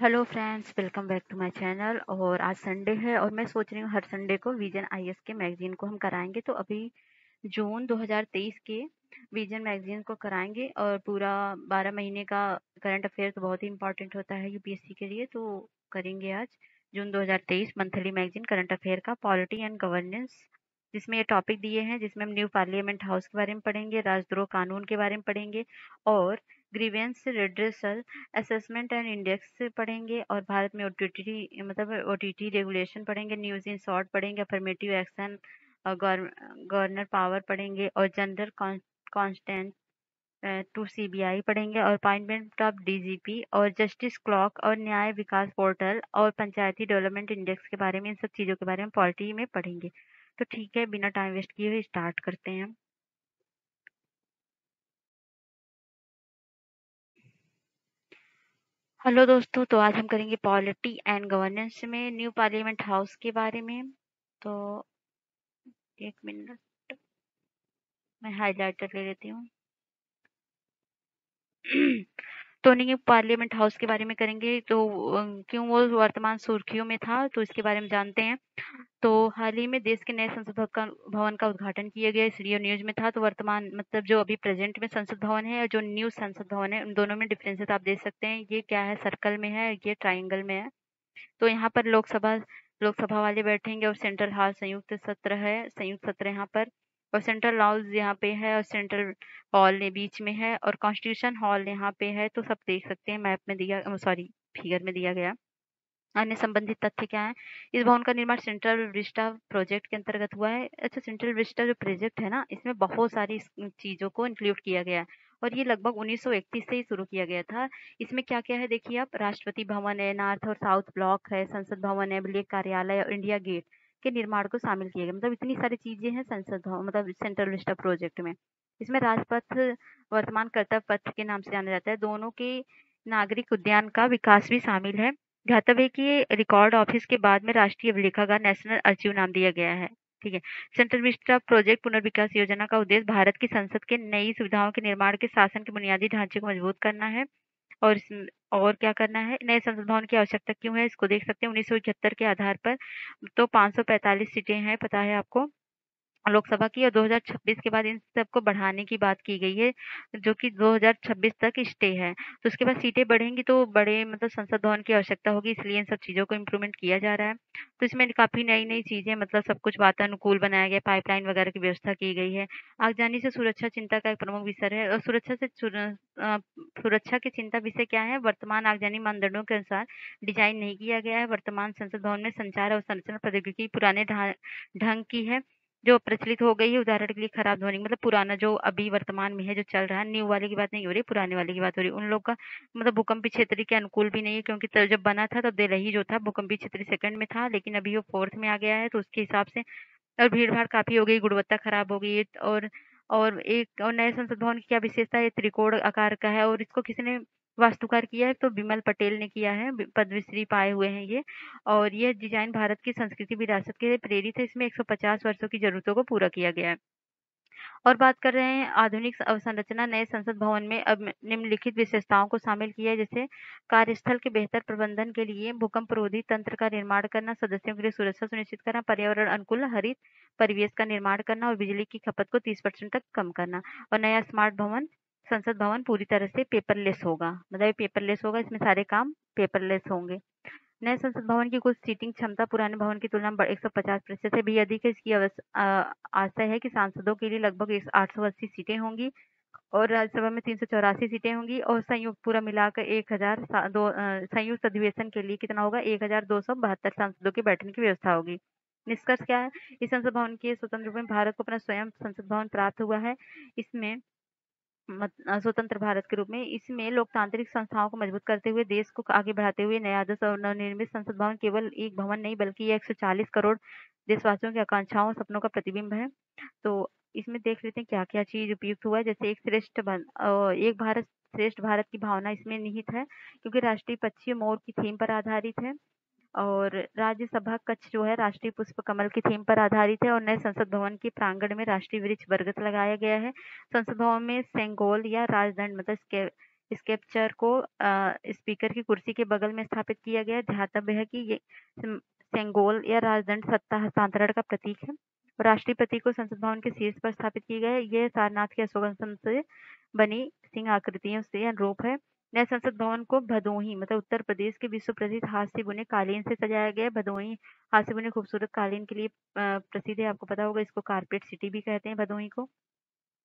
Hello friends, welcome back to my channel. और आज Sunday है और मैं सोच रही हूँ हर संडे को विजन आईएएस के मैगजीन को हम कराएंगे। तो अभी जून 2023 के विजन मैगजीन को कराएंगे और पूरा 12 महीने का करंट अफेयर तो बहुत ही इंपॉर्टेंट होता है यूपीएससी के लिए। तो करेंगे आज जून 2023 मंथली मैगजीन करंट अफेयर का पॉलिटी एंड गवर्नेंस, जिसमें ये टॉपिक दिए हैं, जिसमें हम न्यू पार्लियामेंट हाउस के बारे में पढ़ेंगे, राजद्रोह कानून के बारे में पढ़ेंगे और grievance redressal assessment and index पढ़ेंगे और भारत में ओटीटी ओटीटी रेगुलेशन पढ़ेंगे, न्यूज़ इन शॉर्ट पढ़ेंगे, अफर्मेटिव एक्शन और गवर्नर पावर पढ़ेंगे और जनरल कांस्टेंट टू सीबीआई पढ़ेंगे और अपॉइंटमेंट ऑफ डीजीपी और जस्टिस क्लॉक और न्याय विकास पोर्टल और पंचायती डेवलपमेंट इंडेक्स के बारे में, इन सब चीज़ों के बारे में पॉलिटी में पढ़ेंगे। तो ठीक है, बिना टाइम वेस्ट किए हुए स्टार्ट करते हैं। हेलो दोस्तों, तो आज हम करेंगे पॉलिटी एंड गवर्नेंस में न्यू पार्लियामेंट हाउस के बारे में। तो एक मिनट, मैं हाइलाइटर ले लेती हूँ। तो न्यू पार्लियामेंट हाउस के बारे में करेंगे। तो क्यों वो वर्तमान सुर्खियों में था, तो इसके बारे में जानते हैं। तो हाल ही में देश के नए संसद भवन का उद्घाटन किया गया, इस रियो न्यूज में था। तो वर्तमान जो अभी प्रेजेंट में संसद भवन है और जो न्यू संसद भवन है, उन दोनों में डिफरेंसेस आप देख सकते हैं। ये क्या है, सर्कल में है, ये ट्राइंगल में है। तो यहाँ पर लोकसभा वाले बैठेंगे और सेंट्रल हॉल संयुक्त सत्र यहाँ पर। और सेंट्रल हाउस यहाँ पे है और सेंट्रल हॉल ने बीच में है और कॉन्स्टिट्यूशन हॉल यहाँ पे है। तो सब देख सकते हैं, मैप में दिया, सॉरी फिगर में दिया गया। अन्य संबंधित तथ्य क्या है, इस भवन का निर्माण सेंट्रल विस्टा प्रोजेक्ट के अंतर्गत हुआ है। अच्छा, सेंट्रल विस्टा जो प्रोजेक्ट है ना, इसमें बहुत सारी चीजों को इंक्लूड किया गया है और ये लगभग 1931 से ही शुरू किया गया था। इसमें क्या क्या है देखिए आप, राष्ट्रपति भवन है, नॉर्थ और साउथ ब्लॉक है, संसद भवन है, विलेज कार्यालय और इंडिया गेट के निर्माण को शामिल किया गया। मतलब इतनी सारी चीजें हैं संसद भवन, सेंट्रल विस्टा प्रोजेक्ट में। इसमें राजपथ, वर्तमान कर्तव्य पथ के नाम से जाना जाता है, दोनों के नागरिक उद्यान का विकास भी शामिल है। ध्यातव्य है कि रिकॉर्ड ऑफिस के बाद में राष्ट्रीय अभिलेखागार नेशनल अर्चिव नाम दिया गया है। ठीक है। सेंट्रल विस्टा प्रोजेक्ट पुनर्विकास योजना का उद्देश्य भारत की संसद के नई सुविधाओं के निर्माण के शासन के बुनियादी ढांचे को मजबूत करना है। और और क्या करना है, नए संसद भवन की आवश्यकता क्यों है, इसको देख सकते हैं। 1971 के आधार पर तो 545 सीटें हैं, पता है आपको, लोकसभा की। और 2026 के बाद इन सबको बढ़ाने की बात की गई है, जो कि 2026 तक स्टे है। तो उसके बाद सीटें बढ़ेंगी तो बड़े संसद भवन की आवश्यकता होगी, इसलिए इन सब चीज़ों को इम्प्रूवमेंट किया जा रहा है। तो इसमें काफ़ी नई-नई चीज़ें, सब कुछ वातानुकूल बनाया गया है, पाइपलाइन वगैरह की व्यवस्था की गई है। आगजनी से सुरक्षा चिंता का एक प्रमुख विषय है और सुरक्षा की चिंता विषय क्या है, वर्तमान आगजनी मानदंडों के अनुसार डिजाइन नहीं किया गया है। वर्तमान संसद भवन में संचार और संरचना प्रौद्योगिकी पुराने ढंग की है, जो प्रचलित हो गई है। उदाहरण के लिए खराब ध्वनि, पुराना जो अभी वर्तमान में है, जो चल रहा है, न्यू वाले की बात नहीं हो रही, पुराने वाले की बात हो रही है। उन लोग का भूकंपी क्षेत्र के अनुकूल भी नहीं है, क्योंकि जब बना था तब दिल्ली जो था भूकंपी क्षेत्र सेकंड में था, लेकिन अभी वो फोर्थ में आ गया है, तो उसके हिसाब से। और भीड़ भाड़ काफी हो गई, गुणवत्ता खराब हो गई है। और नए संसद भवन की क्या विशेषता है, त्रिकोण आकार का है और इसको किसी ने वास्तुकार किया है, तो विमल पटेल ने किया है, पद्मश्री पाए हुए हैं ये। और ये डिजाइन भारत की संस्कृति विरासत के लिए प्रेरित है, इसमें 150 वर्षों की जरूरतों को पूरा किया गया है। और बात कर रहे हैं आधुनिक अवसंरचना, नए संसद भवन में अब निम्नलिखित विशेषताओं को शामिल किया है, जैसे कार्यस्थल के बेहतर प्रबंधन के लिए भूकंप रोधी तंत्र का निर्माण करना, सदस्यों के लिए सुरक्षा सुनिश्चित करना, पर्यावरण अनुकूल हरित परिवेश का निर्माण करना और बिजली की खपत को 30% तक कम करना। और नया स्मार्ट भवन, संसद भवन पूरी तरह से पेपरलेस होगा, ये पेपरलेस होगा, इसमें सारे काम पेपरलेस होंगे। नए संसद भवन की कुल सीटिंग क्षमता पुराने भवन की तुलना में 150% से भी अधिक है। इसकी आशा है कि सांसदों के लिए लगभग 880 सीटें होंगी और राज्यसभा में 384 सीटें होंगी और संयुक्त पूरा मिलाकर 1002 संयुक्त अधिवेशन के लिए कितना होगा, 1272 सांसदों के बैठने की व्यवस्था होगी। निष्कर्ष क्या है, इस संसद भवन के स्वतंत्र रूप में भारत को अपना स्वयं संसद भवन प्राप्त हुआ है। इसमें स्वतंत्र भारत के रूप में इसमें लोकतांत्रिक संस्थाओं को मजबूत करते हुए देश को आगे बढ़ाते हुए नया आदर्श और नवनिर्मित संसद भवन केवल एक भवन नहीं, बल्कि ये 140 करोड़ देशवासियों की आकांक्षाओं और सपनों का प्रतिबिंब है। तो इसमें देख लेते हैं क्या क्या चीज उपयुक्त हुआ है। जैसे एक भारत श्रेष्ठ भारत की भावना इसमें निहित है, क्योंकि राष्ट्रीय पक्षी मोर की थीम पर आधारित है। और राज्यसभा कक्ष जो है राष्ट्रीय पुष्प कमल की थीम पर आधारित है और नए संसद भवन के प्रांगण में राष्ट्रीय वृक्ष बरगद लगाया गया है। संसद भवन में सेंगोल या राजदंड स्कल्पचर को स्पीकर की कुर्सी के बगल में स्थापित किया गया है। ध्यातव्य है कि ये सेंगोल या राजदंड सत्ता हस्तांतरण का प्रतीक है। राष्ट्रपति को संसद भवन के शीर्ष पर स्थापित किया गया है। ये सारनाथ के अशोक स्तंभ से बनी सिंह आकृतियों से अनुरूप है। नए संसद भवन को भदोही मतलब उत्तर प्रदेश के विश्व प्रसिद्ध हाथ से बुने कालीन से सजाया गया है। भदोही हाथ से बुने खूबसूरत कालीन के लिए प्रसिद्ध है। आपको पता होगा, इसको कारपेट सिटी भी कहते हैं भदोही को।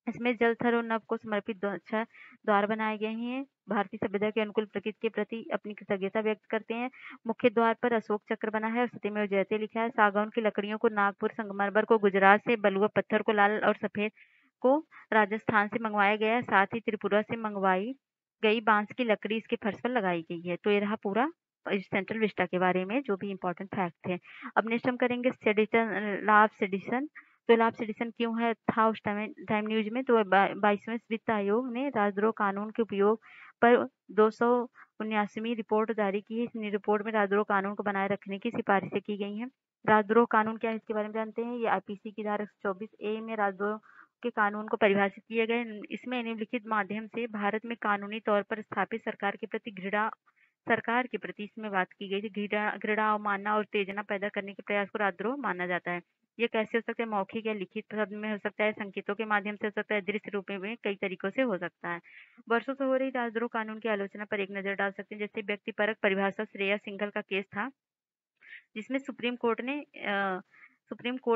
इसमें जल थल और नभ को समर्पित 6 द्वार बनाए गए हैं। भारतीय सभ्यता के अनुकूल प्रकृति के प्रति अपनी कृतज्ञता व्यक्त करते हैं। मुख्य द्वार पर अशोक चक्र बना है और सत्यमेव जयते लिखा है। सागौन की लकड़ियों को, नागपुर संगमरमर को गुजरात से, बलुआ पत्थर को, लाल और सफेद को राजस्थान से मंगवाया गया है। साथ ही त्रिपुरा से मंगवाई गई बांस की लकड़ी इसके फर्श पर लगाई गई है। तो ये रहा पूरा सेंट्रल विस्टा के बारे में जो भी इंपॉर्टेंट फैक्ट थे। अब नेक्स्ट हम करेंगे सेडिशन, लॉ ऑफ सेडिशन। तो लॉ ऑफ सेडिशन क्यों है था उस टाइम न्यूज में? तो 22वें वित्त आयोग ने राजद्रोह कानून के उपयोग पर 279वीं रिपोर्ट जारी की है। इस रिपोर्ट में राजद्रोह कानून को बनाए रखने की सिफारिशें की गई हैं। राजद्रोह कानून क्या है इसके बारे में जानते हैं। ये आईपीसी की धारा 124A में राजद्रोह के कानून को परिभाषित किया गया है। इसमें निम्नलिखित माध्यम से भारत में कानूनी तौर पर स्थापित सरकार के प्रति घृणा, सरकार के प्रति इसमें बात की गई थी, घृणा अवमानना और उत्तेजना पैदा करने के प्रयास को राजद्रोह माना जाता है। ये कैसे हो सकता है? मौखिक या लिखित शब्द में हो सकता है, संकेतों के माध्यम से हो सकता है, दृश्य रूप में कई तरीकों से हो सकता है। वर्षों से हो रही राजद्रोह कानून की आलोचना पर एक नजर डाल सकते हैं। जैसे व्यक्तिपरक परिभाषा श्रेया सिंघल का केस था, जिसमें सुप्रीम कोर्ट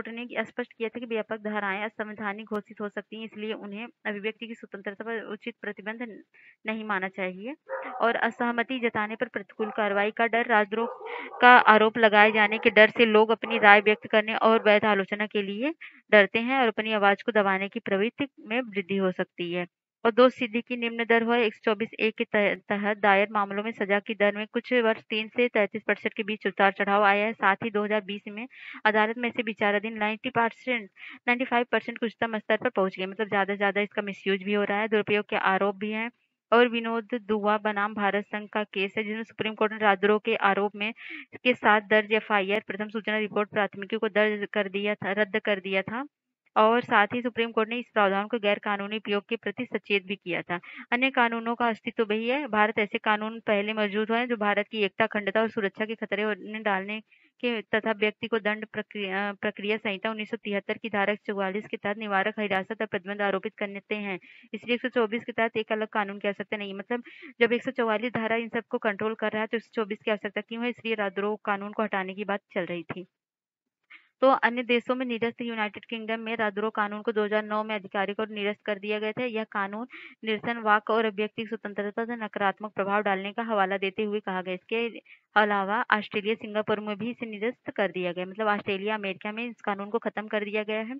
ने स्पष्ट किया था कि व्यापक धाराएं असंवैधानिक घोषित हो सकती हैं, इसलिए उन्हें अभिव्यक्ति की स्वतंत्रता पर उचित प्रतिबंध नहीं माना चाहिए। और असहमति जताने पर प्रतिकूल कार्रवाई का डर, राजद्रोह का आरोप लगाए जाने के डर से लोग अपनी राय व्यक्त करने और वैध आलोचना के लिए डरते हैं और अपनी आवाज को दबाने की प्रवृत्ति में वृद्धि हो सकती है। और दोष सिद्धि की निम्न दर है। 124A के तहत दायर मामलों में सजा की दर में कुछ वर्ष 3 से 33% के बीच उतार चढ़ाव आया है। साथ ही 2020 में अदालत में से विचाराधीन 95% के उच्चतम स्तर पर पहुंच गए। मतलब ज्यादा से ज्यादा इसका मिसयूज भी हो रहा है, दुरुपयोग के आरोप भी हैं। और विनोद दुआ बनाम भारत संघ का केस है, जिसमें सुप्रीम कोर्ट ने राजद्रोह के आरोप में के साथ दर्ज FIR प्रथम सूचना रिपोर्ट प्राथमिकी को रद्द कर दिया था। और साथ ही सुप्रीम कोर्ट ने इस प्रावधान को गैर कानूनी उपयोग के प्रति सचेत भी किया था। अन्य कानूनों का अस्तित्व भी है। भारत ऐसे कानून पहले मौजूद हुए जो भारत की एकता, अखंडता और सुरक्षा के खतरे में डालने के तथा व्यक्ति को दंड प्रक्रिया संहिता 1973 की धारा 144 के तहत निवारक हिरासत और प्रतिबंध आरोपित करते हैं। इसलिए 124 के तहत एक अलग कानून की आवश्यकता नहीं। मतलब जब 144 धारा इन सबको कंट्रोल कर रहा है तो 124 की आवश्यकता क्यों है? इसलिए राजद्रोह कानून को हटाने की बात चल रही थी। तो अन्य देशों में निरस्त यूनाइटेड किंगडम में राजद्रोह कानून को 2009 में आधिकारिक और निरस्त कर दिया गया था। यह कानून निरसन, वाक और अभिव्यक्ति स्वतंत्रता से नकारात्मक प्रभाव डालने का हवाला देते हुए कहा गया। इसके अलावा ऑस्ट्रेलिया, सिंगापुर में भी इसे निरस्त कर दिया गया। मतलब ऑस्ट्रेलिया, अमेरिका में इस कानून को खत्म कर दिया गया है,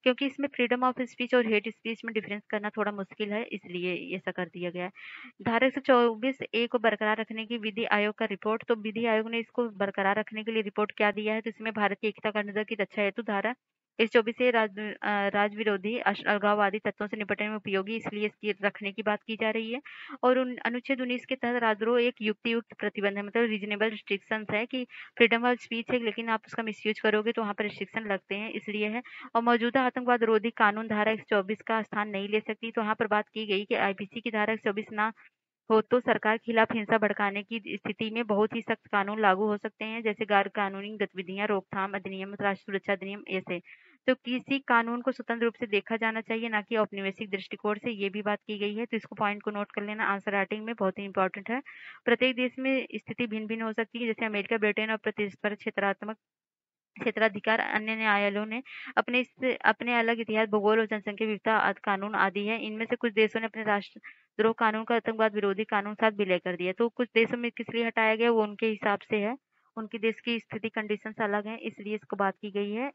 क्योंकि इसमें फ्रीडम ऑफ स्पीच और हेट स्पीच में डिफरेंस करना थोड़ा मुश्किल है, इसलिए ऐसा कर दिया गया है। धारा 124A को बरकरार रखने की विधि आयोग का रिपोर्ट। तो विधि आयोग ने इसको बरकरार रखने के लिए रिपोर्ट क्या दिया है? तो इसमें भारत की एकता, अखंडता की रक्षा हेतु धारा 124 राज विरोधी अलगाववादी तत्वों से निपटने में उपयोगी, इसलिए इसकी रखने की बात की जा रही है। और अनुच्छेद 19 के तहत राजद्रोह एक युक्तियुक्त प्रतिबंध है, मतलब रीजनेबल रिस्ट्रिक्शन है कि फ्रीडम ऑफ स्पीच है, लेकिन आप उसका मिसयूज करोगे तो वहाँ पर रिस्ट्रिक्शन लगते हैं, इसलिए है। और मौजूदा आतंकवाद रोधी कानून धारा 124 का स्थान नहीं ले सकती। तो यहाँ पर बात की गई कि आईपीसी की धारा 124 ना हो तो सरकार के खिलाफ हिंसा भड़काने की स्थिति में बहुत ही सख्त कानून लागू हो सकते हैं, जैसे गैर कानूनी गतिविधियां, रोकथाम अधिनियम, राष्ट्रीय सुरक्षा अधिनियम ऐसे। तो किसी कानून को स्वतंत्र रूप से देखा जाना चाहिए, ना कि औपनिवेशिक दृष्टिकोण से, ये भी बात की गई है। तो इसको पॉइंट को नोट कर लेना, आंसर राइटिंग में बहुत ही इंपॉर्टेंट है। प्रत्येक देश में स्थिति भिन्न भिन्न हो सकती है, जैसे अमेरिका, ब्रिटेन और प्रतिस्पर्धा क्षेत्राधिकार अन्य न्यायालयों ने अपने अलग इतिहास, भूगोल और जनसंख्या विविधता कानून आदि है। इनमें से कुछ देशों ने अपने राष्ट्रद्रोह कानून का आतंकवाद विरोधी कानून साथ विलय कर दिया। तो कुछ देशों में किस लिए हटाया गया वो उनके हिसाब से है, उनकी देश की स्थिति कंडीशंस अलग हैं, इसलिए इसको बात की गई है।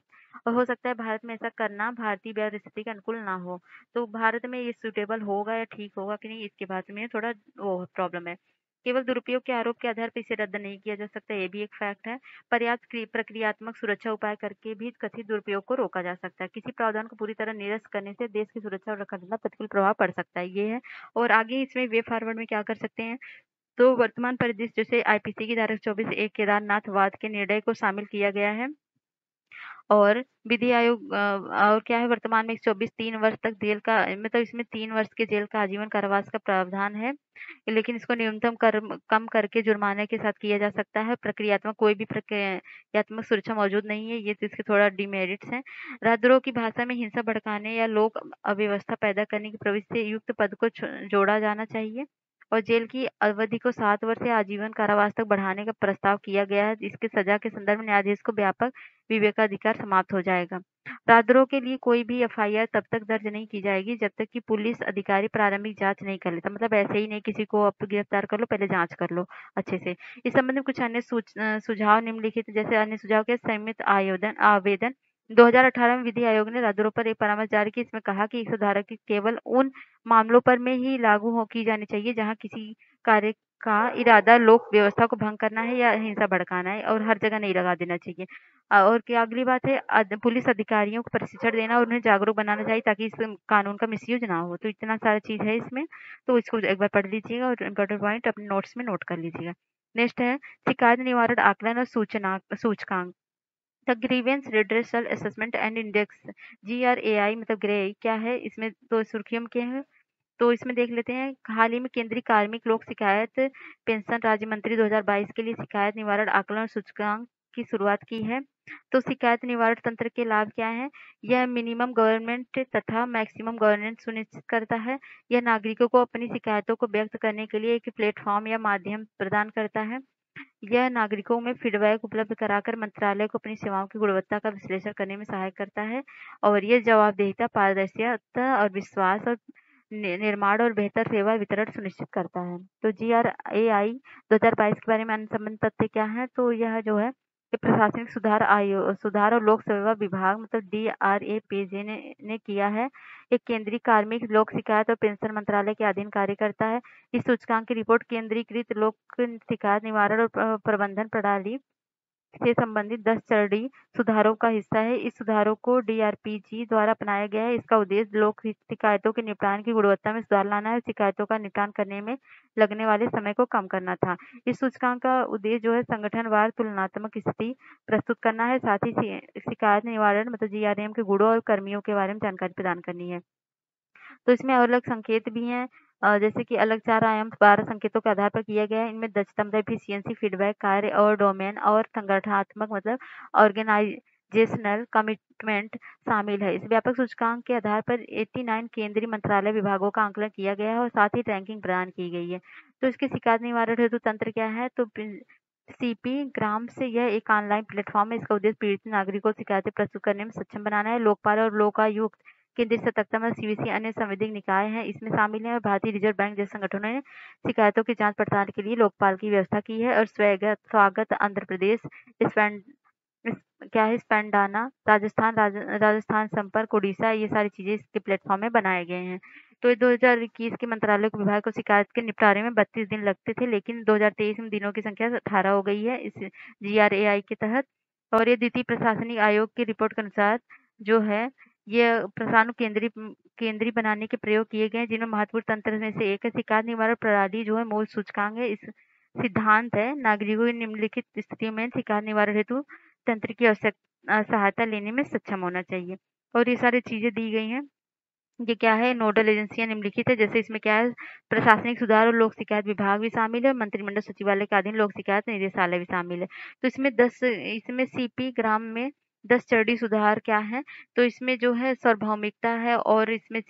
और हो सकता है भारत में ऐसा करना भारतीय परिस्थिति के अनुकूल ना हो, तो भारत में ये सुटेबल होगा या ठीक होगा कि नहीं, इसके बारे में थोड़ा वो प्रॉब्लम है। केवल दुरुपयोग के आरोप के आधार पर इसे रद्द नहीं किया जा सकता, ये भी एक फैक्ट है। पर्याप्त प्रक्रियात्मक सुरक्षा उपाय करके भी कथित दुरुपयोग को रोका जा सकता है। किसी प्रावधान को पूरी तरह निरस्त करने से देश की सुरक्षा और अखंडता प्रतिकूल प्रभाव पड़ सकता है, ये है। और आगे इसमें वे फॉरवर्ड में क्या कर सकते हैं? तो वर्तमान परिदृश्य जैसे आईपीसी की धारा 24 एक केदारनाथ वाद के निर्णय को शामिल किया गया है। और विधि आयोग और क्या है, वर्तमान में 124 3 वर्ष तक जेल का, मतलब इसमें 3 वर्ष के जेल का आजीवन कारावास का प्रावधान है। लेकिन इसको न्यूनतम कम करके जुर्माने के साथ किया जा सकता है। प्रक्रियात्मक कोई भी प्रक्रियात्मक सुरक्षा मौजूद नहीं है, ये तो इसके थोड़ा डिमेरिट्स हैं। राजद्रोह की भाषा में हिंसा भड़काने या लोक अव्यवस्था पैदा करने की प्रवृत्ति से युक्त पद को जोड़ा जाना चाहिए। और जेल की अवधि को 7 वर्ष से आजीवन कारावास तक बढ़ाने का प्रस्ताव किया गया है। इसके सजा के संदर्भ में न्यायाधीश को व्यापक विवेकाधिकार समाप्त हो जाएगा। राजद्रोह के लिए कोई भी एफआईआर तब तक दर्ज नहीं की जाएगी जब तक कि पुलिस अधिकारी प्रारंभिक जांच नहीं कर लेता। मतलब ऐसे ही नहीं किसी को आप गिरफ्तार कर लो, पहले जांच कर लो अच्छे से। इस संबंध में कुछ अन्य सुझाव निम्नलिखित, जैसे अन्य सुझाव के संयुक्त आवेदन 2018 में विधि आयोग ने राजद्रोह पर एक परामर्श जारी की। इसमें कहा कि इस सुधार की केवल उन मामलों पर में ही लागू की जानी चाहिए जहां किसी कार्य का इरादा लोक व्यवस्था को भंग करना है या हिंसा भड़काना है, और हर जगह नहीं लगा देना चाहिए। और क्या अगली बात है, पुलिस अधिकारियों को प्रशिक्षण देना और उन्हें जागरूक बनाना चाहिए ताकि इस कानून का मिसयूज ना हो। तो इतना सारा चीज है इसमें, तो इसको एक बार पढ़ लीजिएगा और इम्पोर्टेंट पॉइंट अपने नोट्स में नोट कर लीजिएगा। नेक्स्ट है शिकायत निवारण आकलन और सूचकांक। The grievance redressal assessment and index, GRAI मतलब ग्रे क्या है, इसमें तो सुर्खियों में क्या है, तो इसमें देख लेते हैं। हाल ही में केंद्रीय कार्मिक लोक शिकायत पेंशन राज्य मंत्री 2022 के लिए शिकायत निवारण आकलन और सूचकांक की शुरुआत की है। तो शिकायत निवारण तंत्र के लाभ क्या हैं? यह मिनिमम गवर्नमेंट तथा मैक्सिमम गवर्नेंस सुनिश्चित करता है। यह नागरिकों को अपनी शिकायतों को व्यक्त करने के लिए एक प्लेटफॉर्म या माध्यम प्रदान करता है। यह नागरिकों में फीडबैक उपलब्ध कराकर मंत्रालय को अपनी सेवाओं की गुणवत्ता का विश्लेषण करने में सहायक करता है। और यह जवाबदेहिता, पारदर्शिता और विश्वास और निर्माण और बेहतर सेवा वितरण सुनिश्चित करता है। तो GRAI 2022 के बारे में अन्य संबंधित तथ्य क्या है? तो यह जो है ये प्रशासनिक सुधार और लोक सेवा विभाग मतलब DRAPJ ने किया है। एक केंद्रीय कार्मिक लोक शिकायत और पेंशन मंत्रालय के अधीन कार्य करता है। इस सूचकांक की रिपोर्ट केंद्रीकृत लोक शिकायत निवारण और प्रबंधन प्रणाली से संबंधित 10 चरणीय सुधारों का हिस्सा है। इस सुधारों को DRPG द्वारा अपनाया गया है। इसका उद्देश्य लोक शिकायतों के निपटान की गुणवत्ता में सुधार लाना है और शिकायतों का निपटान करने में लगने वाले समय को कम करना था। इस सूचकांक का उद्देश्य जो है संगठनवार तुलनात्मक स्थिति प्रस्तुत करना है, साथ ही शिकायत निवारण मतलब GRAM के गुणों और कर्मियों के बारे में जानकारी प्रदान करनी है। तो इसमें अलग संकेत भी हैं, जैसे कि अलग 4 आयाम 12 संकेतों के आधार पर किया गया है। इनमें दक्षता मतलब एफिशिएंसी, फीडबैक, कार्य और डोमेन और संगठनात्मक मतलब ऑर्गेनाइजेशनल कमिटमेंट शामिल है। इस व्यापक सूचकांक के आधार पर 89 केंद्रीय मंत्रालय विभागों का आंकलन किया गया है और साथ ही रैंकिंग प्रदान की गई है। तो इसके शिकायत निवारण हेतु तंत्र क्या है? तो CP ग्राम से यह एक ऑनलाइन प्लेटफॉर्म है। इसका उद्देश्य पीड़ित नागरिकों को शिकायतें प्रस्तुत करने में सक्षम बनाना है। लोकपाल और लोकायुक्त केंद्रीय सतर्कता में CVC अन्य संवैधानिक निकाय हैं इसमें शामिल हैं और भारतीय रिजर्व बैंक जैसे संगठनों ने शिकायतों की जांच पड़ताल के लिए लोकपाल की व्यवस्था की है। और स्वागत आंध्र प्रदेश, क्या है स्पेंडाना राजस्थान संपर्क उड़ीसा, ये सारी चीजें इसके प्लेटफॉर्म में बनाए गए हैं। तो 2021 के मंत्रालय को विभाग को शिकायत के निपटारे में 32 दिन लगते थे, लेकिन 2023 में दिनों की संख्या 18 हो गई है इस GRAI के तहत। और ये द्वितीय प्रशासनिक आयोग की रिपोर्ट के अनुसार जो है ये प्रशासन केंद्रीय बनाने के प्रयोग किए गए हैं, जिनमें महत्वपूर्ण तंत्र में से एक है शिकायत निवारण प्रणाली जो है मूल सूचकांक है। इस सिद्धांत है नागरिकों की निम्नलिखित स्थितियों में शिकायत निवारण हेतु तंत्र की सहायता लेने में सक्षम होना चाहिए। और ये सारी चीजें दी गई हैं। ये क्या है, नोडल एजेंसियां निम्नलिखित है, जैसे इसमें क्या है प्रशासनिक सुधार और लोक शिकायत विभाग भी शामिल है, मंत्रिमंडल सचिवालय के अधीन लोक शिकायत निदेशालय भी शामिल है। तो इसमें CP ग्राम में 10 चरणीय सुधार क्या है? तो इसमें जो है सार्वभौमिकता है और इसमें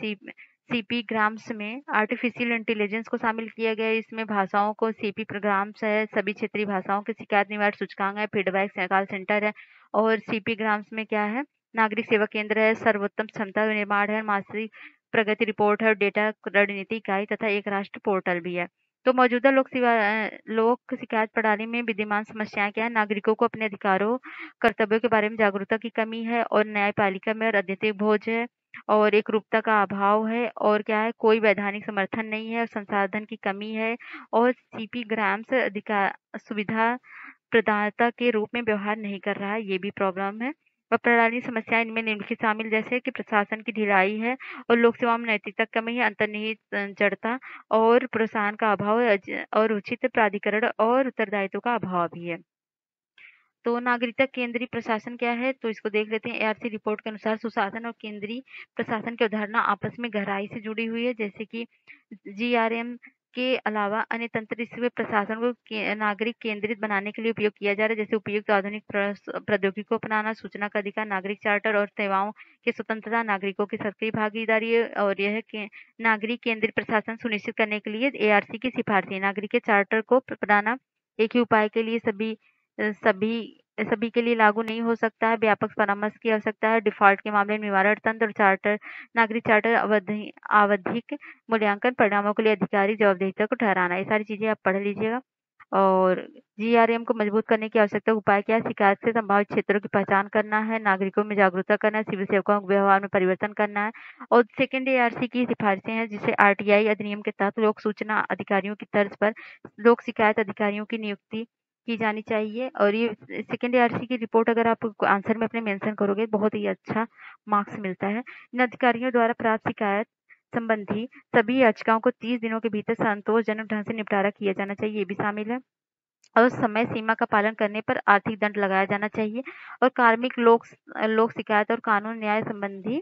CP ग्राम्स में आर्टिफिशियल इंटेलिजेंस को शामिल किया गया है। इसमें भाषाओं को CP प्रोग्राम्स है, सभी क्षेत्रीय भाषाओं के शिकायत निवारण सूचकांक है, फीडबैक कॉल सेंटर है। और CP ग्राम्स में क्या है, नागरिक सेवा केंद्र है, सर्वोत्तम क्षमता निर्माण है, मासिक प्रगति रिपोर्ट है, डेटा रणनीति इकाई तथा एक राष्ट्र पोर्टल भी है। तो मौजूदा लोक शिकायत प्रणाली में विद्यमान समस्याएं क्या है? नागरिकों को अपने अधिकारों कर्तव्यों के बारे में जागरूकता की कमी है और न्यायपालिका में अत्यधिक बोझ है और एक रूपता का अभाव है और क्या है कोई वैधानिक समर्थन नहीं है और संसाधन की कमी है और CP ग्राम्स अधिकार सुविधा प्रदाता के रूप में व्यवहार नहीं कर रहा है, ये भी प्रॉब्लम है। और प्रणाली समस्याएं इनमें निम्नलिखित शामिल जैसे कि प्रशासन की ढिलाई है और लोक सेवा में नैतिकता की कमी है, अंतर्निहित जड़ता और प्रोत्साहन का अभाव है और उचित प्राधिकरण और उत्तरदायित्व का अभाव भी है। तो नागरिकता केंद्रीय प्रशासन क्या है, तो इसको देख लेते हैं। एआरसी रिपोर्ट के अनुसार सुशासन और केंद्रीय प्रशासन की अवधारणा आपस में गहराई से जुड़ी हुई है, जैसे कि जीआरएम के अलावा अन्य तंत्र इसमें प्रशासन को नागरिक केंद्रित बनाने के लिए उपयोग किया जा रहा है, जैसे उपयुक्त आधुनिक प्रौद्योगिकी को अपनाना, सूचना का अधिकार, नागरिक चार्टर और सेवाओं की स्वतंत्रता, नागरिकों की सक्रिय भागीदारी, और यह नागरिक केंद्रित प्रशासन सुनिश्चित करने के लिए एआरसी की सिफारिशें। नागरिक के चार्टर को अपनाना एक ही उपाय के लिए सभी सभी के लिए लागू नहीं हो सकता है। व्यापक परामर्श की आवश्यकता है। डिफॉल्ट के मामले में निवारण तंत्र और चार्टर नागरिक चार्टर आवधिक मूल्यांकन परिणामों के लिए अधिकारी जवाबदेहिता को ठहराना। ये सारी चीजें आप पढ़ लीजिएगा। और जीआरएम को मजबूत करने की आवश्यकता, उपाय क्या है? शिकायत से संभावित क्षेत्रों की पहचान करना है, नागरिकों में जागरूकता करना है, सिविल सेवकों के व्यवहार में परिवर्तन करना है। और सेकेंड एआरसी की सिफारिशें हैं, जिसे आरटीआई अधिनियम के तहत लोक सूचना अधिकारियों की तर्ज पर लोक शिकायत अधिकारियों की नियुक्ति की जानी चाहिए। और ये सेकेंड एआरसी की रिपोर्ट अगर आप आंसर में अपने मेंशन करोगे, बहुत ही अच्छा मार्क्स मिलता है। इन अधिकारियों द्वारा प्राप्त शिकायत संबंधी सभी याचिकाओं को 30 दिनों के भीतर संतोषजनक ढंग से निपटारा किया जाना चाहिए, ये भी शामिल है। और समय सीमा का पालन करने पर आर्थिक दंड लगाया जाना चाहिए। और कार्मिक लोक शिकायत और कानून न्याय संबंधी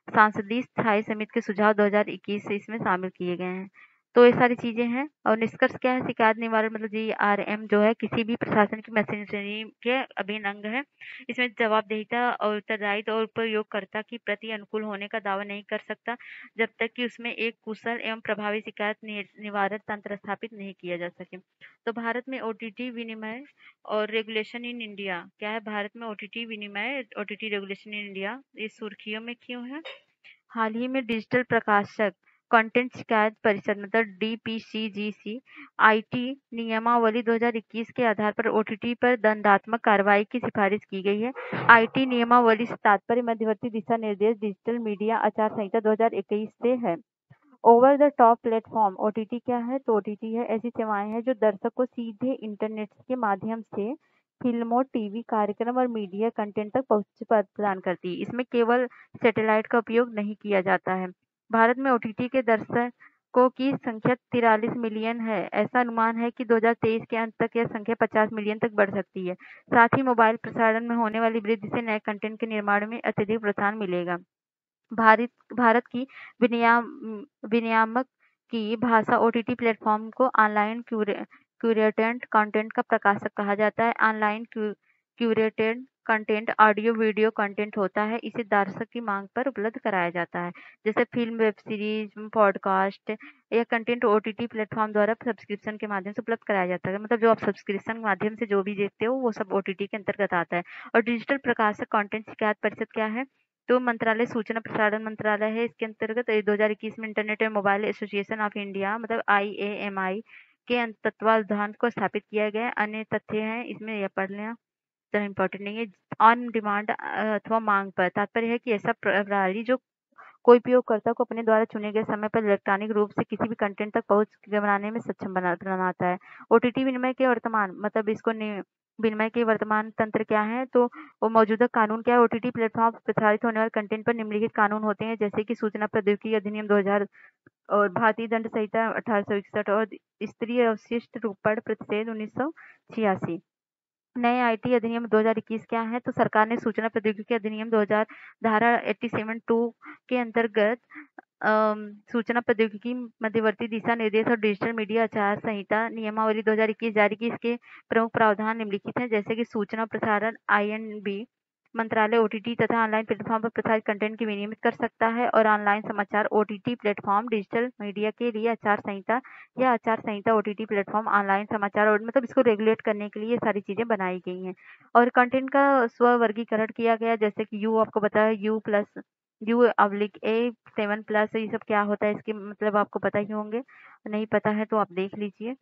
सांसदीय स्थायी समिति के सुझाव 2021 से इसमें शामिल किए गए हैं। तो ये सारी चीजें हैं। और निष्कर्ष क्या है? शिकायत निवारण मतलब जीआरएम जो है किसी भी प्रशासन की मशीनरी के अभिन्न अंग है। इसमें जवाबदेहिता और उत्तरदायित्व और उपयोगकर्ता की प्रति अनुकूल होने का दावा नहीं कर सकता, जब तक कि उसमें एक कुशल एवं प्रभावी शिकायत निवारण तंत्र स्थापित नहीं किया जा सके। तो भारत में ओटीटी विनिमय और रेगुलेशन इन इंडिया क्या है? भारत में ओटीटी विनिमय ओटीटी रेगुलेशन इन इंडिया, ये सुर्खियों में क्यों है? हाल ही में डिजिटल प्रकाशक कंटेंट शिकायत परिषद मतलब डीपीसीजीसी आईटी नियमावली 2021 के आधार पर ओटीटी पर दंडात्मक कार्रवाई की सिफारिश की गई है। आईटी नियमावली से तात्पर्य मध्यवर्ती दिशा निर्देश डिजिटल मीडिया आचार संहिता 2021 से है। Over the top platform OTT क्या है? तो ओटीटी है ऐसी सेवाएं हैं जो दर्शक को सीधे इंटरनेट के माध्यम से फिल्मों, टीवी कार्यक्रम और मीडिया कंटेंट तक पहुंच प्रदान करती है। इसमें केवल सैटेलाइट का उपयोग नहीं किया जाता है। भारत में ओटीटी के दर्शकों की संख्या 43 मिलियन है। ऐसा अनुमान है कि 2023 के अंत तक यह संख्या 50 मिलियन तक बढ़ सकती है। साथ ही मोबाइल प्रसारण में होने वाली वृद्धि से नए कंटेंट के निर्माण में अत्यधिक प्रोत्साहन मिलेगा। भारत की विनियामक की भाषा ओटीटी प्लेटफॉर्म को ऑनलाइन क्यूरेटेड कंटेंट का प्रकाशक कहा जाता है। Online curated content audio video content होता है। इसे दर्शक की मांग पर उपलब्ध कराया जाता है, जैसे फिल्म, वेब सीरीज, पॉडकास्ट या कंटेंट ओटीटी प्लेटफॉर्म द्वारा सब्सक्रिप्शन के माध्यम से उपलब्ध कराया जाता है। मतलब जो आप सब्सक्रिप्शन के माध्यम से जो भी देखते हो वो सब ओटीटी के अंतर्गत आता है। और डिजिटल प्रकाशक कंटेंट शिकायत परिषद क्या है? तो मंत्रालय सूचना प्रसारण मंत्रालय है। इसके अंतर्गत 2021 में internet and mobile association of India मतलब IAMI के तत्वावधान को स्थापित किया गया है। अन्य तथ्य हैं इसमें, यह पढ़ लेना इतना इम्पोर्टेंट नहीं है। ऑन डिमांड अथवा मांग पर तात्पर्य है कि ऐसा प्रणाली जो कोई उपयोगकर्ता को अपने द्वारा चुने गए समय पर इलेक्ट्रॉनिक रूप से किसी भी कंटेंट तक पहुंच बनाने में सक्षम बनाता है। ओटीटी विनिमय के वर्तमान मतलब इसको विनिमय के वर्तमान तंत्र क्या है? तो वो मौजूदा कानून क्या है? ओटीटी प्लेटफॉर्म प्रसारित होने वाले कंटेंट पर निम्नलिखित कानून होते हैं, जैसे कि सूचना प्रौद्योगिकी अधिनियम 2000 और भारतीय दंड संहिता 1861 और स्त्री अवशिष्ट रूपण प्रतिषेध 1986। नए आईटी अधिनियम 2021 क्या है? तो सरकार ने सूचना प्रौद्योगिकी अधिनियम 2000 धारा 87(2) के अंतर्गत सूचना प्रौद्योगिकी मध्यवर्ती दिशा निर्देश और डिजिटल मीडिया आचार संहिता नियमावली 2021 जारी की। इसके प्रमुख प्रावधान निम्नलिखित हैं, जैसे कि सूचना प्रसारण INB मंत्रालय ओटीटी तथा ऑनलाइन प्लेटफॉर्म पर प्रसारित कंटेंट की विनियमित कर सकता है। और ऑनलाइन समाचार ओटीटी प्लेटफॉर्म डिजिटल मीडिया के लिए आचार संहिता या आचार संहिता ओटीटी प्लेटफॉर्म ऑनलाइन समाचार और मतलब इसको रेगुलेट करने के लिए ये सारी चीजें बनाई गई हैं। और कंटेंट का स्वर्गीकरण किया गया, जैसे कि यू आपको पता है U+U/A7+ ये सब क्या होता है, इसके मतलब आपको पता ही होंगे। नहीं पता है तो आप देख लीजिए,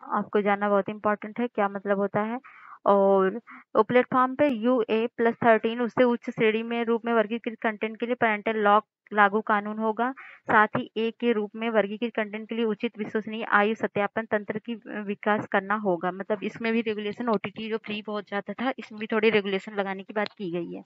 आपको जानना बहुत इंपॉर्टेंट है क्या मतलब होता है। और प्लेटफॉर्म पे UA+13 उससे उच्च श्रेणी में रूप में वर्गीकृत कंटेंट के लिए पेरेंटल लॉक लागू कानून होगा। साथ ही A के रूप में वर्गीकृत कंटेंट के लिए उचित विश्वसनीय आयु सत्यापन तंत्र की विकास करना होगा। मतलब इसमें भी रेगुलेशन, ओटीटी जो फ्री पहुंच जाता था इसमें भी थोड़ी रेगुलेशन लगाने की बात की गई है।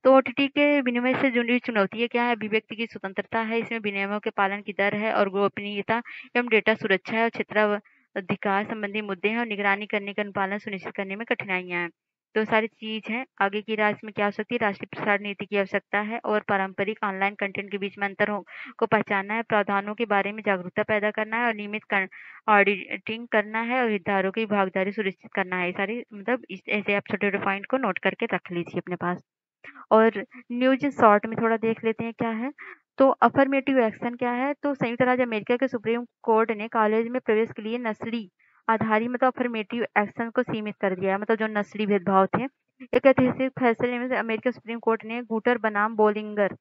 तो ओटीटी के विनिमय से जुड़ी चुनौतियां क्या है? अभिव्यक्ति की स्वतंत्रता है, इसमें विनियमों के पालन की दर है और गोपनीयता एवं डेटा सुरक्षा है और अधिकार संबंधी मुद्दे हैं और निगरानी करने का अनुपालन सुनिश्चित करने में कठिनाइयाँ हैं। तो सारी चीज़ है। आगे की राय इसमें क्या हो सकती है? राष्ट्रीय प्रसार नीति की आवश्यकता है और पारंपरिक ऑनलाइन कंटेंट के बीच में अंतर को पहचानना है, प्रावधानों के बारे में जागरूकता पैदा करना है और नियमित ऑडिटिंग करना है और हितधारकों की भागीदारी सुनिश्चित करना है। ये सारी मतलब ऐसे आप छोटे-छोटे पॉइंट को नोट करके रख लीजिए अपने पास। और न्यूज़ शॉर्ट में थोड़ा देख लेते हैं क्या है। तो अफर्मेटिव एक्शन क्या है? तो संयुक्त राज्य अमेरिका के सुप्रीम कोर्ट ने कॉलेज में प्रवेश के लिए नस्ली आधारित मतलब अफर्मेटिव एक्शन को सीमित कर दिया है, मतलब जो नस्ली भेदभाव थे। एक ऐतिहासिक फैसले में अमेरिका सुप्रीम कोर्ट ने गूटर बनाम Bollinger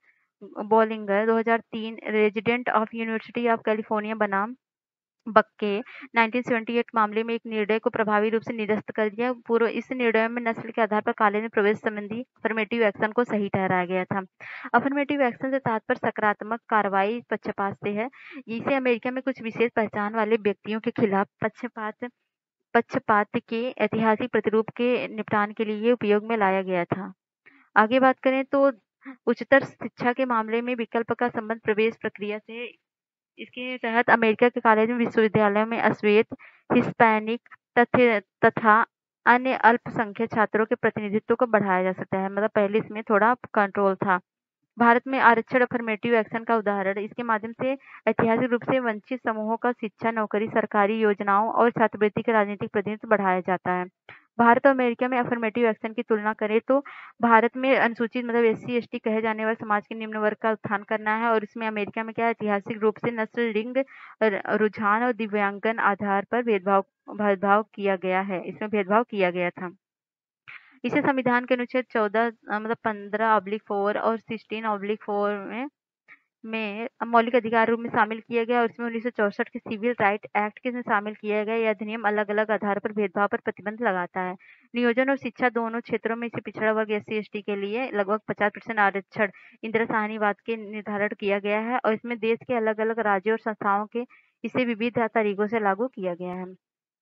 Bollinger 2003 resident of university of California बनाम बक्के 1978 मामले में एक निर्णय को प्रभावी रूप से निरस्त कर दिया। पूर्व इस निर्णय में नस्ल के आधार पर कॉलेज में प्रवेश संबंधी अफर्मेटिव एक्शन को सही ठहराया गया था। अफर्मेटिव एक्शन से तात्पर्य सकारात्मक कार्रवाई पक्षपात से है। इसे अमेरिका में कुछ विशेष पहचान वाले व्यक्तियों के खिलाफ पक्षपात के ऐतिहासिक प्रतिरूप के निपटान के लिए उपयोग में लाया गया था। आगे बात करें तो उच्चतर शिक्षा के मामले में विकल्प का संबंध प्रवेश प्रक्रिया से इसके तहत अमेरिका के कॉलेज में विश्वविद्यालयों में अश्वेत, हिस्पैनिक तथा अन्य अल्पसंख्यक छात्रों के प्रतिनिधित्व को बढ़ाया जा सकता है। मतलब पहले इसमें थोड़ा कंट्रोल था। भारत में आरक्षण अफर्मेटिव एक्शन का उदाहरण, इसके माध्यम से ऐतिहासिक रूप से वंचित समूहों का शिक्षा, नौकरी, सरकारी योजनाओं और छात्रवृत्ति का राजनीतिक प्रतिनिधित्व बढ़ाया जाता है। भारत और अमेरिका में अफर्मेटिव एक्शन की तुलना करें तो भारत में अनुसूचित मतलब SC/ST कहे जाने वाले समाज के निम्न वर्ग का उत्थान करना है और इसमें अमेरिका में क्या ऐतिहासिक रूप से नस्ल, लिंग, रुझान और दिव्यांगन आधार पर भेदभाव किया गया है। इसमें भेदभाव किया गया था। इसे संविधान के अनुच्छेद 14 मतलब 15/4 और 16/4 में मौलिक अधिकार रूप में शामिल किया गया और इसमें 1964 के सिविल राइट एक्ट के में शामिल किया गया। यह अधिनियम अलग-अलग आधार पर भेदभाव पर प्रतिबंध लगाता है। नियोजन और शिक्षा दोनों क्षेत्रों में इसे पिछड़ा वर्ग SC/ST के लिए लगभग 50% आरक्षण इंदिरा साहनीवाद के निर्धारण किया गया है और इसमें देश के अलग-अलग राज्यों और संस्थाओं के इसे विविध तरीकों से लागू किया गया है।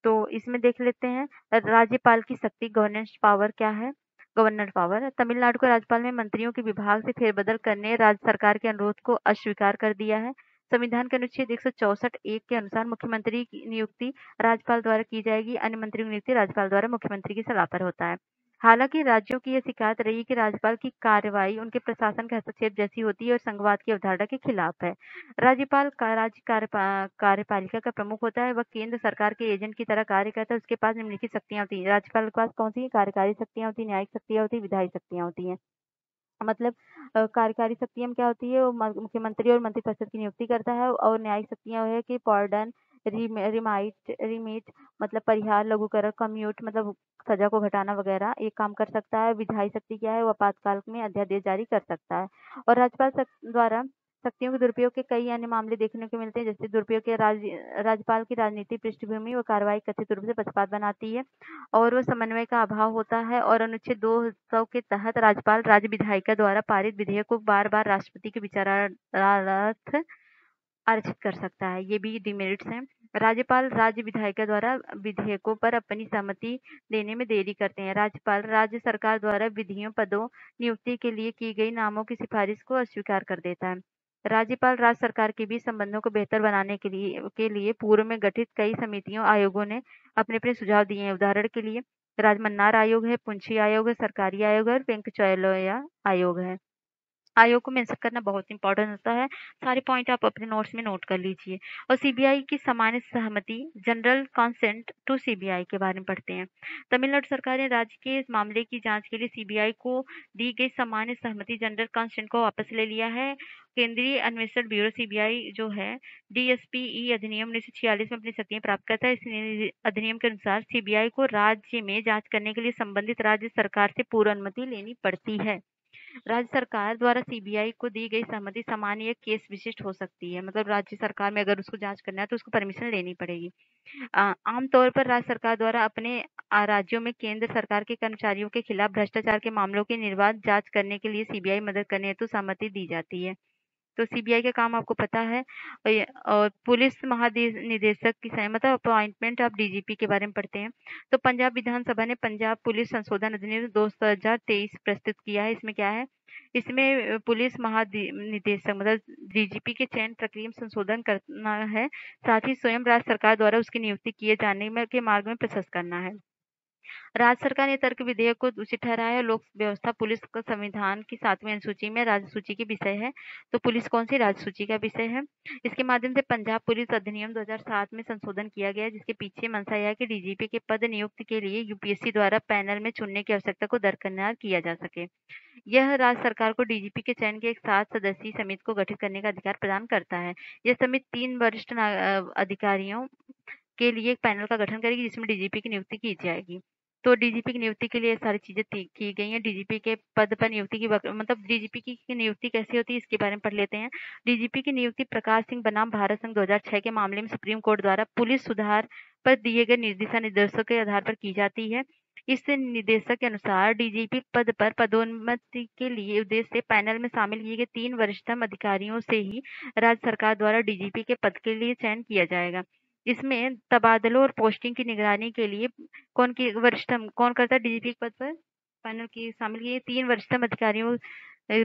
तो इसमें देख लेते हैं राज्यपाल की शक्ति, गवर्नेंस पावर क्या है? गवर्नर पावर तमिलनाडु के राज्यपाल ने मंत्रियों के विभाग से फेरबदल करने राज्य सरकार के अनुरोध को अस्वीकार कर दिया है। संविधान के अनुच्छेद 164(1) के अनुसार मुख्यमंत्री की नियुक्ति राज्यपाल द्वारा की जाएगी। अन्य मंत्रियों की नियुक्ति राज्यपाल द्वारा मुख्यमंत्री की सलाह पर होता है। हालांकि राज्यों की यह शिकायत रही कि राज्यपाल की कार्रवाई उनके प्रशासन के हस्तक्षेप जैसी होती है और संघवाद की अवधारणा के खिलाफ है। राज्यपाल का राज्य कार्यपालिका का प्रमुख होता है। वह केंद्र सरकार के एजेंट की तरह कार्य करता है। उसके पास निम्नलिखित शक्तियां होती हैं। राज्यपाल के पास कौन सी कार्यकारी शक्तियां होती है, न्यायिक शक्तियां होती है, विधायी शक्तियां होती हैं। मतलब कार्यकारी शक्तियाँ में क्या होती है, वो मुख्यमंत्री और मंत्रिपरिषद की नियुक्ति करता है और न्यायिक शक्तियाँ है कि पॉर्डन, रिमिट मतलब परिहार, लघुकरण, कम्यूट मतलब सजा को घटाना वगैरह एक काम कर सकता है। विधायी शक्ति क्या है, वो आपातकाल में अध्यादेश जारी कर सकता है। और राज्यपाल द्वारा शक्तियों के दुरुपयोग के कई अन्य मामले देखने को मिलते हैं, जैसे दुरुपयोग के राज्यपाल की राजनीतिक पृष्ठभूमि व कार्रवाई कथित रूप से पक्षपात बनाती है और वो समन्वय का अभाव होता है। और अनुच्छेद 200 के तहत राज्यपाल राज्य विधायिका द्वारा पारित विधेयक को बार-बार राष्ट्रपति के विचारार्थ आरक्षित कर सकता है। ये भी डिमेरिट्स हैं। राज्यपाल राज्य विधायिका द्वारा विधेयकों पर अपनी सहमति देने में देरी करते हैं। राज्यपाल राज्य सरकार द्वारा विधियों, पदों, नियुक्ति के लिए की गई नामों की सिफारिश को अस्वीकार कर देता है। राज्यपाल राज्य सरकार के बीच संबंधों को बेहतर बनाने के लिए पूर्व में गठित कई समितियों, आयोगों ने अपने सुझाव दिए हैं। उदाहरण के लिए राजमन्नार आयोग है, पुंछी आयोग है, सरकारी आयोग है और वेंकचौलैया आयोग है। आयोग को मेंशन करना बहुत इंपॉर्टेंट होता है। सारे पॉइंट आप अपने नोट्स में नोट कर लीजिए। और सीबीआई की सामान्य सहमति, जनरल कंसेंट टू सीबीआई के बारे में पढ़ते हैं। तमिलनाडु सरकार ने राज्य के इस मामले की जांच के लिए सीबीआई को दी गई सामान्य सहमति, जनरल कंसेंट को वापस ले लिया है। केंद्रीय अन्वेषण ब्यूरो सीबीआई जो है DSPE अधिनियम 1946 में अपनी शक्तियां प्राप्त करता है। इस अधिनियम के अनुसार सीबीआई को राज्य में जांच करने के लिए संबंधित राज्य सरकार से पूर्व अनुमति लेनी पड़ती है। राज्य सरकार द्वारा सीबीआई को दी गई सहमति सामान्य या केस विशिष्ट हो सकती है। मतलब राज्य सरकार में अगर उसको जांच करना है तो उसको परमिशन लेनी पड़ेगी। आमतौर पर राज्य सरकार द्वारा अपने राज्यों में केंद्र सरकार के कर्मचारियों के खिलाफ भ्रष्टाचार के मामलों की निर्बाध जांच करने के लिए सीबीआई मदद करने हेतु सहमति दी जाती है। तो सीबीआई का काम आपको पता है। और पुलिस महानिदेशक की मतलब अपॉइंटमेंट आप डीजीपी के बारे में पढ़ते हैं। तो पंजाब विधानसभा ने पंजाब पुलिस संशोधन अधिनियम 2023 प्रस्तुत किया है। इसमें क्या है, इसमें पुलिस महानिदेशक मतलब डीजीपी के चयन प्रक्रिया में संशोधन करना है। साथ ही स्वयं राज्य सरकार द्वारा उसकी नियुक्ति किए जाने में के मार्ग में प्रशस्त करना है। राज्य सरकार ने तर्क विधेयक को उचित ठहराया। लोक व्यवस्था पुलिस का संविधान की 7वीं अनुसूची में राज्य सूची की विषय है। तो पुलिस कौन सी राज्य सूची का विषय है। इसके माध्यम से पंजाब पुलिस अधिनियम 2007 में संशोधन किया गया, जिसके पीछे मंशा यह है कि डीजीपी के पद नियुक्ति के लिए यूपीएससी द्वारा पैनल में चुनने की आवश्यकता को दरकिनार किया जा सके। यह राज्य सरकार को डीजीपी के चयन के एक 7 सदस्यीय समिति को गठित करने का अधिकार प्रदान करता है। यह समिति 3 वरिष्ठ अधिकारियों के लिए एक पैनल का गठन करेगी, जिसमें डीजीपी की नियुक्ति की जाएगी। तो डीजीपी की नियुक्ति के लिए सारी चीजें की गई हैं। डीजीपी के पद पर नियुक्ति की मतलब डीजीपी की नियुक्ति कैसे होती है इसके बारे में पढ़ लेते हैं। डीजीपी की नियुक्ति प्रकाश सिंह बनाम भारत संघ 2006 के मामले में सुप्रीम कोर्ट द्वारा पुलिस सुधार पर दिए गए निर्देशों के आधार पर की जाती है। इस निर्देशक के अनुसार डीजीपी पद पर पदोन्नति के लिए उद्देश्य से पैनल में शामिल किए गए 3 वरिष्ठतम अधिकारियों से ही राज्य सरकार द्वारा डीजीपी के पद के लिए चयन किया जाएगा। इसमें तबादलों और पोस्टिंग की निगरानी के लिए कौन करता है डीजीपी के पद पर पैनल की शामिल किए 3 वरिष्ठतम अधिकारियों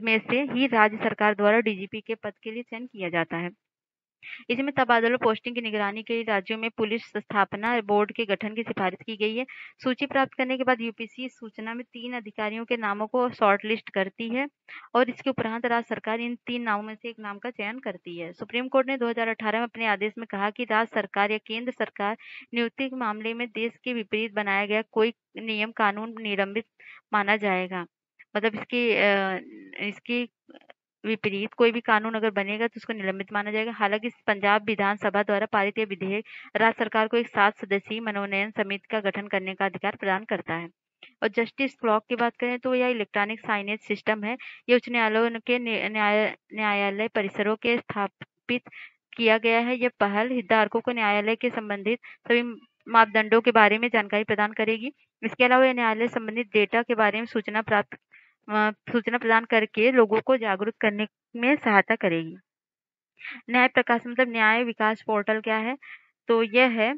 में से ही राज्य सरकार द्वारा डीजीपी के पद के लिए चयन किया जाता है। इसमें तबादलों पोस्टिंग की निगरानी के लिए राज्यों में पुलिस स्थापना बोर्ड के गठन की सिफारिश की गई है। सूची प्राप्त करने के बाद यूपीएससी सूचना में 3 अधिकारियों के नामों को शॉर्ट लिस्ट करती है और इसके उपरांत राज्य सरकार इन 3 नामों में से एक नाम का चयन करती है। सुप्रीम कोर्ट ने 2018 में अपने आदेश में कहा कि राज्य सरकार या केंद्र सरकार नियुक्ति के मामले में देश के विपरीत बनाया गया कोई नियम कानून निलंबित माना जाएगा। मतलब इसके विपरीत कोई भी कानून अगर बनेगा तो उसको निलंबित माना जाएगा। हालांकि पंजाब विधानसभा द्वारा पारित यह विधेयक राज्य सरकार को एक 7 सदस्यीय मनोनयन समिति का गठन करने का अधिकार प्रदान करता है। और जस्टिस क्लॉक की बात करें तो यह इलेक्ट्रॉनिक साइनेज सिस्टम है। ये उच्च न्यायालयों के न्यायालय परिसरों के स्थापित किया गया है। यह पहल हितधारकों को न्यायालय के संबंधित सभी मापदंडों के बारे में जानकारी प्रदान करेगी। इसके अलावा यह न्यायालय संबंधित डेटा के बारे में सूचना प्रदान करके लोगों को जागरूक करने में सहायता करेगी। न्याय प्रकाश मतलब न्याय विकास पोर्टल क्या है, तो यह है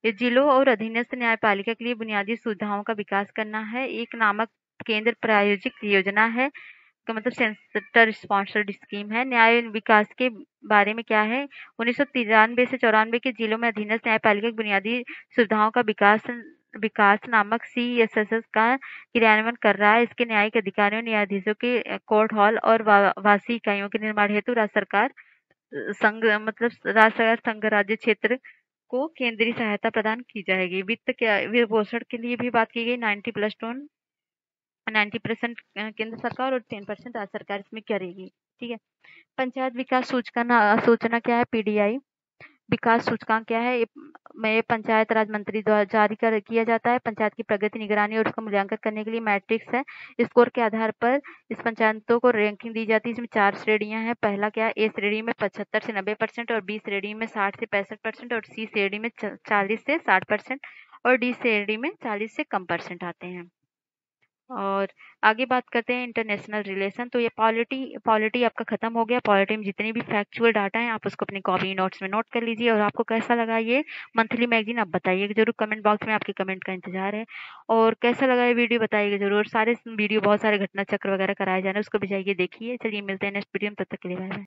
ये जिलों और अधीनस्थ न्यायपालिका के लिए बुनियादी सुविधाओं का विकास करना है। एक नामक केंद्र प्रायोजित योजना है का मतलब सेंटर स्पॉन्सर्ड स्कीम है। न्याय विकास के बारे में क्या है, 1993 से 94 के जिलों में अधीनस्थ न्यायपालिका की बुनियादी सुविधाओं का विकास नामक CSSS का क्रियान्वयन कर रहा है। इसके न्यायिक अधिकारियों न्यायाधीशों के कोर्ट हॉल और वासी इकाइयों के निर्माण हेतु राज्य सरकार संघ राज्य क्षेत्र को केंद्रीय सहायता प्रदान की जाएगी। वित्त पोषण के लिए भी बात की गई। 90% केंद्र सरकार और 10% राज्य सरकार इसमें करेगी। ठीक है। पंचायत विकास सूचना क्या है, PDI विकास सूचकांक क्या है, ये पंचायत राज मंत्री द्वारा जारी किया जाता है। पंचायत की प्रगति निगरानी और उसका मूल्यांकन करने के लिए मैट्रिक्स है। स्कोर के आधार पर इस पंचायतों को रैंकिंग दी जाती है। इसमें 4 श्रेणियां हैं। पहला क्या है, A श्रेणी में 75 से 90% और B श्रेणी में 60 से 65% और C श्रेणी में 40 से 60% और D श्रेणी में 40 से कम % आते हैं। और आगे बात करते हैं इंटरनेशनल रिलेशन। तो ये पॉलिटी आपका खत्म हो गया। पॉलिटी में जितनी भी फैक्चुअल डाटा है आप उसको अपनी कॉपी नोट्स में नोट कर लीजिए। और आपको कैसा लगा ये मंथली मैगजीन आप बताइएगा जरूर, कमेंट बॉक्स में आपके कमेंट का इंतजार है। और कैसा लगा ये वीडियो बताइएगा जरूर। सारे वीडियो बहुत सारे घटना चक्र वगैरह कराए जा रहे हैं, उसको भी जाइए देखिए। चलिए मिलते हैं नेक्स्ट वीडियो में, तब तक के लिए बाय बाय।